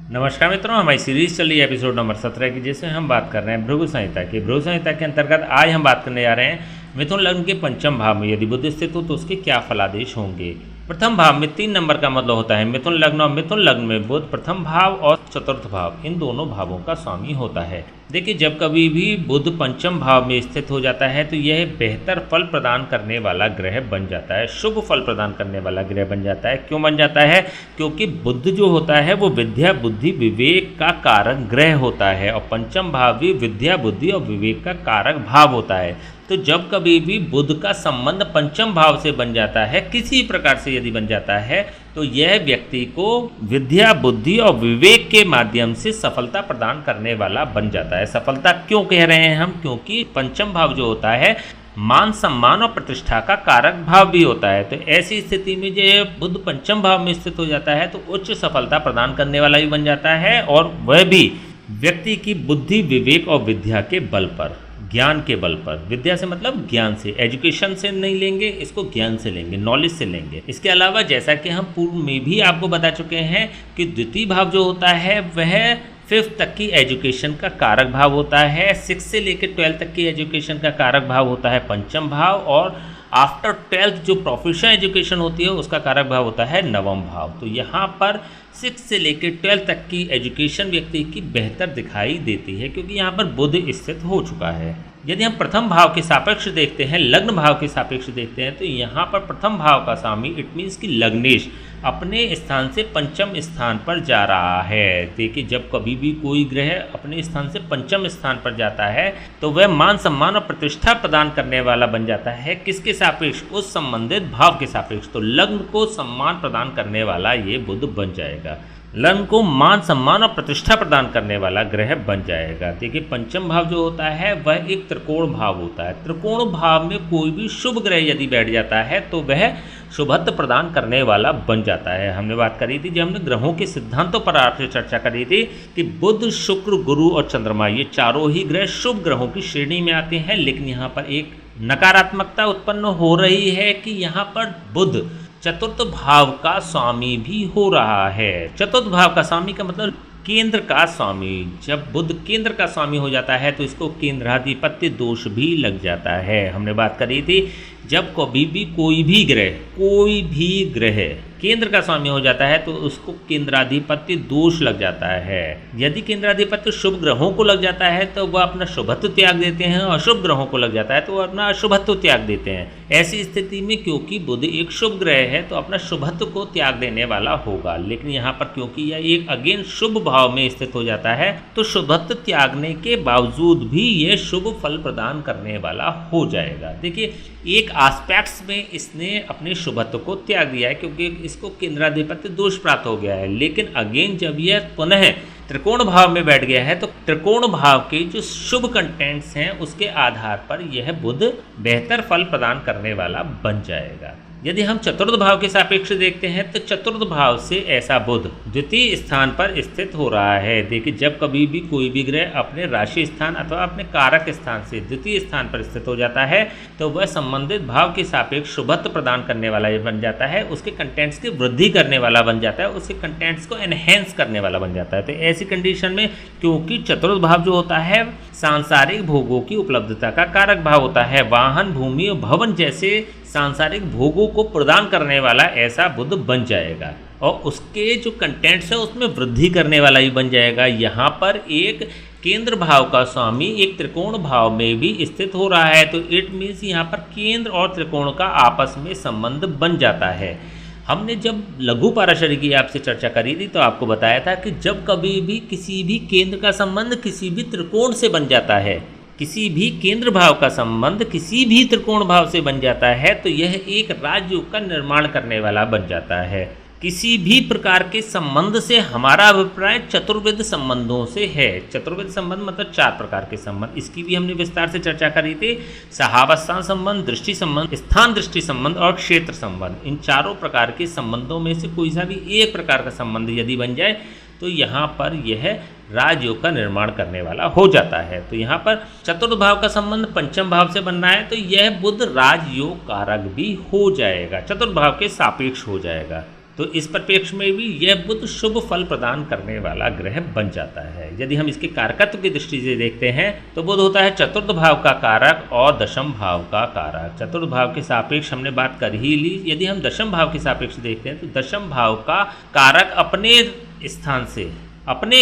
नमस्कार मित्रों, हमारी सीरीज चल रही है एपिसोड नंबर 17 की, जिसमें हम बात कर रहे हैं भृगु संहिता की। भृगु संहिता के अंतर्गत आज हम बात करने जा रहे हैं मिथुन लग्न के पंचम भाव में यदि बुध स्थित हो तो उसके क्या फलादेश होंगे। प्रथम भाव में 3 नंबर का मतलब होता है मिथुन लग्न, और मिथुन लग्न में बुध प्रथम भाव और चतुर्थ भाव इन दोनों भावों का स्वामी होता है। देखिए, जब कभी भी बुध पंचम भाव में स्थित हो जाता है तो यह बेहतर फल प्रदान करने वाला ग्रह बन जाता है, शुभ फल प्रदान करने वाला ग्रह बन जाता है। क्यों बन जाता है? क्योंकि बुध जो होता है वो विद्या, बुद्धि, विवेक का कारक ग्रह होता है, और पंचम भाव भी विद्या, बुद्धि और विवेक का कारक भाव होता है। तो जब कभी भी बुध का संबंध पंचम भाव से बन जाता है, किसी प्रकार से यदि बन जाता है, तो यह व्यक्ति को विद्या, बुद्धि और विवेक के माध्यम से सफलता प्रदान करने वाला बन जाता है। सफलता क्यों कह रहे हैं हम? क्योंकि पंचम भाव जो होता है मान, सम्मान और प्रतिष्ठा का कारक भाव भी होता है। तो ऐसी स्थिति में जो बुध पंचम भाव में स्थित हो जाता है तो उच्च सफलता प्रदान करने वाला भी बन जाता है, और वह भी व्यक्ति की बुद्धि, विवेक और विद्या के बल पर, ज्ञान के बल पर। विद्या से मतलब ज्ञान से, एजुकेशन से नहीं लेंगे, इसको ज्ञान से लेंगे, नॉलेज से लेंगे। इसके अलावा जैसा कि हम पूर्व में भी आपको बता चुके हैं कि द्वितीय भाव जो होता है वह 5th तक की एजुकेशन का कारक भाव होता है, 6 से लेकर 12 तक की एजुकेशन का कारक भाव होता है पंचम भाव, और आफ्टर 12th जो प्रोफेशनल एजुकेशन होती है उसका कारक भाव होता है नवम भाव। तो यहाँ पर 6 से लेकर 12 तक की एजुकेशन व्यक्ति की बेहतर दिखाई देती है, क्योंकि यहाँ पर बुध स्थित हो चुका है। यदि हम प्रथम भाव के सापेक्ष देखते हैं, लग्न भाव के सापेक्ष देखते हैं, तो यहाँ पर प्रथम भाव का स्वामी इट मीन्स कि लग्नेश अपने स्थान से पंचम स्थान पर जा रहा है। देखिए, जब कभी भी कोई ग्रह अपने स्थान से पंचम स्थान पर जाता है तो वह मान, सम्मान और प्रतिष्ठा प्रदान करने वाला बन जाता है। किसके सापेक्ष? उस संबंधित भाव के सापेक्ष। तो लग्न को सम्मान प्रदान करने वाला ये बुध बन जाएगा, लग्न को मान, सम्मान और प्रतिष्ठा प्रदान करने वाला ग्रह बन जाएगा। देखिए, पंचम भाव जो होता है वह एक त्रिकोण भाव होता है। त्रिकोण भाव में कोई भी शुभ ग्रह यदि बैठ जाता है तो वह शुभत्व प्रदान करने वाला बन जाता है। हमने बात करी थी, जब हमने ग्रहों के सिद्धांतों पर आपसे चर्चा करी थी कि बुध, शुक्र, गुरु और चंद्रमा ये चारों ही ग्रह शुभ ग्रहों की श्रेणी में आते हैं। लेकिन यहाँ पर एक नकारात्मकता उत्पन्न हो रही है कि यहाँ पर बुध चतुर्थ भाव का स्वामी भी हो रहा है। चतुर्थ भाव का स्वामी का मतलब केंद्र का स्वामी। जब बुध केंद्र का स्वामी हो जाता है तो इसको केंद्राधिपत्य दोष भी लग जाता है। हमने बात करी थी, जब कभी भी कोई भी ग्रह केंद्र का स्वामी हो जाता है तो उसको केंद्राधिपत्य दोष लग जाता है। यदि केंद्राधिपत्य शुभ ग्रहों को लग जाता है तो वह अपना शुभत्व त्याग देते हैं, और अशुभ ग्रहों को लग जाता है तो वह अपना अशुभत्व त्याग देते हैं। ऐसी स्थिति में क्योंकि बुध एक शुभ ग्रह है तो अपना शुभत्व को त्याग देने वाला होगा। लेकिन यहाँ पर क्योंकि यह एक अगेन शुभ भाव में स्थित हो जाता है तो शुभत्व त्यागने के बावजूद भी यह शुभ फल प्रदान करने वाला हो जाएगा। देखिए, एक एस्पेक्ट्स में इसने अपने शुभत्व को त्याग दिया है क्योंकि इसको केंद्राधिपत्य दोष प्राप्त हो गया है। लेकिन अगेन जब यह पुनः त्रिकोण भाव में बैठ गया है तो त्रिकोण भाव के जो शुभ कंटेंट्स हैं उसके आधार पर यह बुध बेहतर फल प्रदान करने वाला बन जाएगा। यदि हम चतुर्थ भाव के सापेक्ष देखते हैं तो चतुर्थ भाव से ऐसा बुध द्वितीय स्थान पर स्थित हो रहा है। देखिए, जब कभी भी कोई भी ग्रह अपने राशि स्थान अथवा अपने कारक स्थान से द्वितीय स्थान पर स्थित हो जाता है तो वह संबंधित भाव के सापेक्ष शुभत्व प्रदान करने वाला बन जाता है, उसके कंटेंट्स की वृद्धि करने वाला बन जाता है, उसके कंटेंट्स को एनहेंस करने वाला बन जाता है। तो ऐसी कंडीशन में क्योंकि चतुर्थ भाव जो होता है सांसारिक भोगों की उपलब्धता का कारक भाव होता है, वाहन, भूमि और भवन जैसे सांसारिक भोगों को प्रदान करने वाला ऐसा बुध बन जाएगा, और उसके जो कंटेंट्स है उसमें वृद्धि करने वाला भी बन जाएगा। यहाँ पर एक केंद्र भाव का स्वामी एक त्रिकोण भाव में भी स्थित हो रहा है, तो इट मीन्स यहाँ पर केंद्र और त्रिकोण का आपस में संबंध बन जाता है। हमने जब लघु पाराशरी की आपसे चर्चा करी थी तो आपको बताया था कि जब कभी भी किसी भी केंद्र का संबंध किसी भी त्रिकोण से बन जाता है, किसी भी केंद्र भाव का संबंध किसी भी त्रिकोण भाव से बन जाता है तो यह एक राजयोग का निर्माण करने वाला बन जाता है। किसी भी प्रकार के संबंध से हमारा अभिप्राय चतुर्विध संबंधों से है। चतुर्विध संबंध मतलब 4 प्रकार के संबंध, इसकी भी हमने विस्तार से चर्चा करी थी। सहावस्थान संबंध, दृष्टि संबंध, स्थान दृष्टि संबंध और क्षेत्र संबंध। इन चारों प्रकार के संबंधों में से कोई सा भी एक प्रकार का संबंध यदि बन जाए तो यहाँ पर यह राजयोग का निर्माण करने वाला हो जाता है। तो यहाँ पर चतुर्थ भाव का संबंध पंचम भाव से बन रहा है तो यह बुध राजयोग कारक भी हो जाएगा, चतुर्थ भाव के सापेक्ष हो जाएगा। तो इस परिप्रेक्ष्य में भी यह बुध शुभ फल प्रदान करने वाला ग्रह बन जाता है। यदि हम इसके कारकत्व की दृष्टि से देखते हैं तो बुध होता है चतुर्थ भाव का कारक और दशम भाव का कारक। चतुर्थ भाव के सापेक्ष हमने बात कर ही ली। यदि हम दशम भाव के सापेक्ष देखते हैं तो दशम भाव का कारक अपने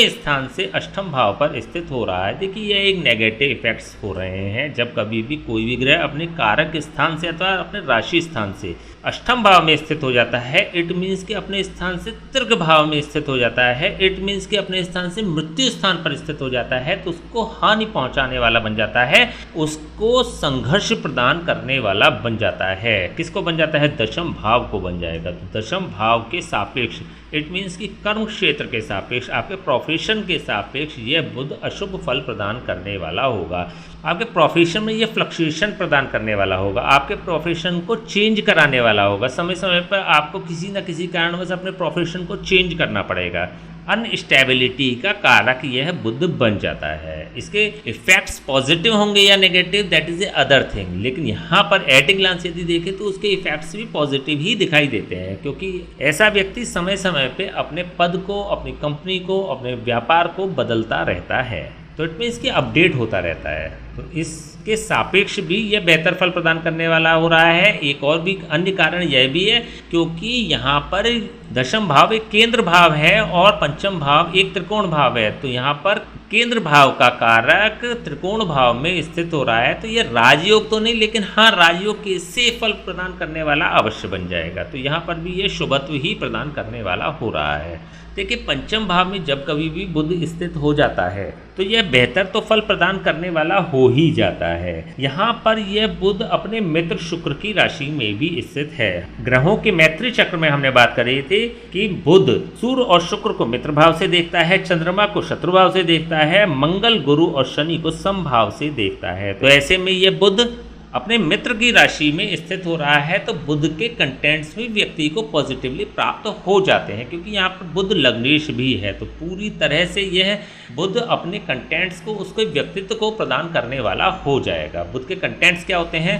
स्थान से अष्टम भाव पर स्थित हो रहा है। देखिए यह एक नेगेटिव इफेक्ट्स हो रहे हैं। जब कभी भी कोई भी ग्रह अपने कारक स्थान से अथवा अपने राशि स्थान से अष्टम भाव में स्थित हो जाता है, इट मीन्स कि अपने स्थान से तीर्घ भाव में स्थित हो जाता है, इट मीन्स कि अपने स्थान से मृत्यु स्थान पर स्थित हो जाता है, तो उसको हानि पहुंचाने वाला बन जाता है, उसको संघर्ष प्रदान करने वाला बन जाता है। किसको बन जाता है? दशम भाव को बन जाएगा। तो दशम भाव के सापेक्ष, इट मीन्स कि कर्म क्षेत्र के सापेक्ष, आपके प्रोफेशन के सापेक्ष यह बुध अशुभ फल प्रदान करने वाला होगा। आपके प्रोफेशन में ये फ्लक्चुएशन प्रदान करने वाला होगा, आपके प्रोफेशन को चेंज कराने वाला होगा। समय समय पर आपको किसी न किसी कारणवश अपने प्रोफेशन को चेंज करना पड़ेगा। अनस्टेबिलिटी का कारक यह बुध बन जाता है। इसके इफेक्ट्स पॉजिटिव होंगे या negative, that is a other thing, लेकिन यहाँ पर एट ए ग्लांस यदि देखें तो उसके इफेक्ट्स भी पॉजिटिव ही दिखाई देते हैं, क्योंकि ऐसा व्यक्ति समय समय पे अपने पद को, अपनी कंपनी को, अपने व्यापार को बदलता रहता है, तो इट मीन्स कि अपडेट होता रहता है। तो इसके सापेक्ष भी यह बेहतर फल प्रदान करने वाला हो रहा है। एक और भी अन्य कारण यह भी है क्योंकि यहाँ पर दशम भाव एक केंद्र भाव है और पंचम भाव एक त्रिकोण भाव है, तो यहाँ पर केंद्र भाव का कारक त्रिकोण भाव में स्थित हो रहा है। तो यह राजयोग तो नहीं, लेकिन हाँ राजयोग के से फल प्रदान करने वाला अवश्य बन जाएगा। तो यहाँ पर भी यह शुभत्व ही प्रदान करने वाला हो रहा है। देखिए पंचम भाव में जब कभी भी बुध स्थित हो जाता है तो यह बेहतर तो फल प्रदान करने वाला हो ही जाता है। यहाँ पर यह बुध अपने मित्र शुक्र की राशि में भी स्थित है। ग्रहों के मैत्री चक्र में हमने बात करी थी कि बुध सूर्य और शुक्र को मित्र भाव से देखता है, चंद्रमा को शत्रु भाव से देखता है, मंगल गुरु और शनि को समभाव से देखता है। तो ऐसे में यह बुध अपने मित्र की राशि में स्थित हो रहा है, तो बुध के कंटेंट्स भी व्यक्ति को पॉजिटिवली प्राप्त हो जाते हैं, क्योंकि यहाँ पर बुध लग्नेश भी है। तो पूरी तरह से यह बुध अपने कंटेंट्स को, उसके व्यक्तित्व को प्रदान करने वाला हो जाएगा। बुध के कंटेंट्स क्या होते हैं?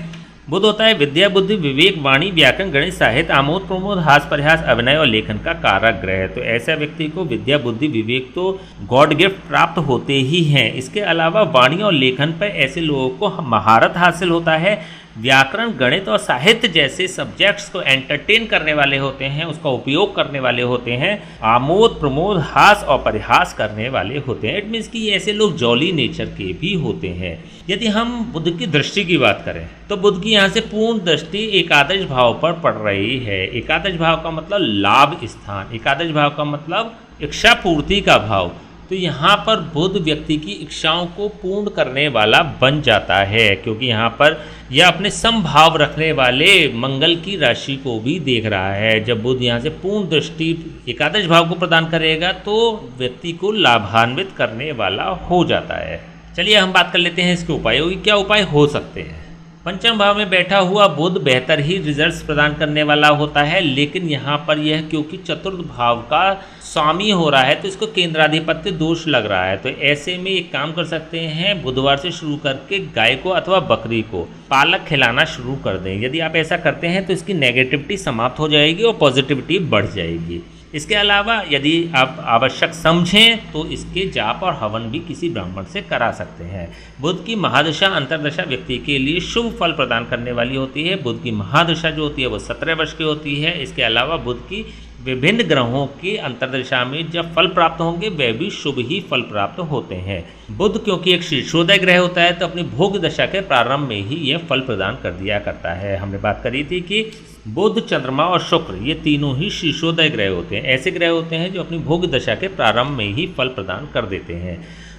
बुध होता है विद्या, बुद्धि, विवेक, वाणी, व्याकरण, गणित, साहित्य, आमोद प्रमोद, हास परिहास, अभिनय और लेखन का कारक ग्रह है। तो ऐसा व्यक्ति को विद्या, बुद्धि, विवेक तो गॉड गिफ्ट प्राप्त होते ही हैं। इसके अलावा वाणी और लेखन पर ऐसे लोगों को महारत हासिल होता है। व्याकरण, गणित और साहित्य जैसे सब्जेक्ट्स को एंटरटेन करने वाले होते हैं, उसका उपयोग करने वाले होते हैं। आमोद प्रमोद, हास और परिहास करने वाले होते हैं। इट मीन्स कि ऐसे लोग जॉली नेचर के भी होते हैं। यदि हम बुध की दृष्टि की बात करें तो बुध की यहाँ से पूर्ण दृष्टि एकादश भाव पर पड़ रही है। एकादश भाव का मतलब लाभ स्थान, एकादश भाव का मतलब इच्छा पूर्ति का भाव। तो यहाँ पर बुध व्यक्ति की इच्छाओं को पूर्ण करने वाला बन जाता है, क्योंकि यहाँ पर यह अपने समभाव रखने वाले मंगल की राशि को भी देख रहा है। जब बुध यहाँ से पूर्ण दृष्टि एकादश भाव को प्रदान करेगा तो व्यक्ति को लाभान्वित करने वाला हो जाता है। चलिए हम बात कर लेते हैं इसके उपायों की। क्या उपाय हो सकते हैं? पंचम भाव में बैठा हुआ बुध बेहतर ही रिजल्ट्स प्रदान करने वाला होता है, लेकिन यहाँ पर यह क्योंकि चतुर्थ भाव का स्वामी हो रहा है तो इसको केंद्राधिपत्य दोष लग रहा है। तो ऐसे में एक काम कर सकते हैं, बुधवार से शुरू करके गाय को अथवा बकरी को पालक खिलाना शुरू कर दें। यदि आप ऐसा करते हैं तो इसकी नेगेटिविटी समाप्त हो जाएगी और पॉजिटिविटी बढ़ जाएगी। इसके अलावा यदि आप आवश्यक समझें तो इसके जाप और हवन भी किसी ब्राह्मण से करा सकते हैं। बुध की महादशा अंतर्दशा व्यक्ति के लिए शुभ फल प्रदान करने वाली होती है। बुध की महादशा जो होती है वो 17 वर्ष की होती है। इसके अलावा बुध की विभिन्न ग्रहों की अंतर्दशा में जब फल प्राप्त होंगे वह भी शुभ ही फल प्राप्त होते हैं। बुध क्योंकि एक शीर्षोदय ग्रह होता है तो अपनी भोग दशा के प्रारंभ में ही यह फल प्रदान कर दिया करता है। हमने बात करी थी कि बुध, चंद्रमा और शुक्र ये तीनों ही शीर्षोदय ग्रह होते हैं। ऐसे ग्रह होते हैं जो अपनी भोग दशा के प्रारंभ में ही फल प्रदान कर देते हैं।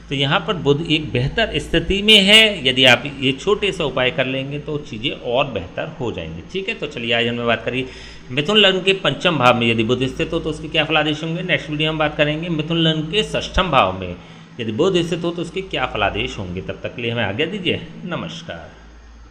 तो यहाँ पर बुध एक बेहतर स्थिति में है। यदि आप ये छोटे से उपाय कर लेंगे तो चीज़ें और बेहतर हो जाएंगी। ठीक है, तो चलिए आज हमने बात करी मिथुन लग्न के पंचम भाव में यदि बुध स्थित हो तो उसके क्या फलादेश होंगे। नेक्स्ट वीडियो हम बात करेंगे मिथुन लग्न के षष्ठम भाव में यदि बुध स्थित हो तो उसके क्या फलादेश होंगे। तब तक के लिए हमें आज्ञा दीजिए। नमस्कार।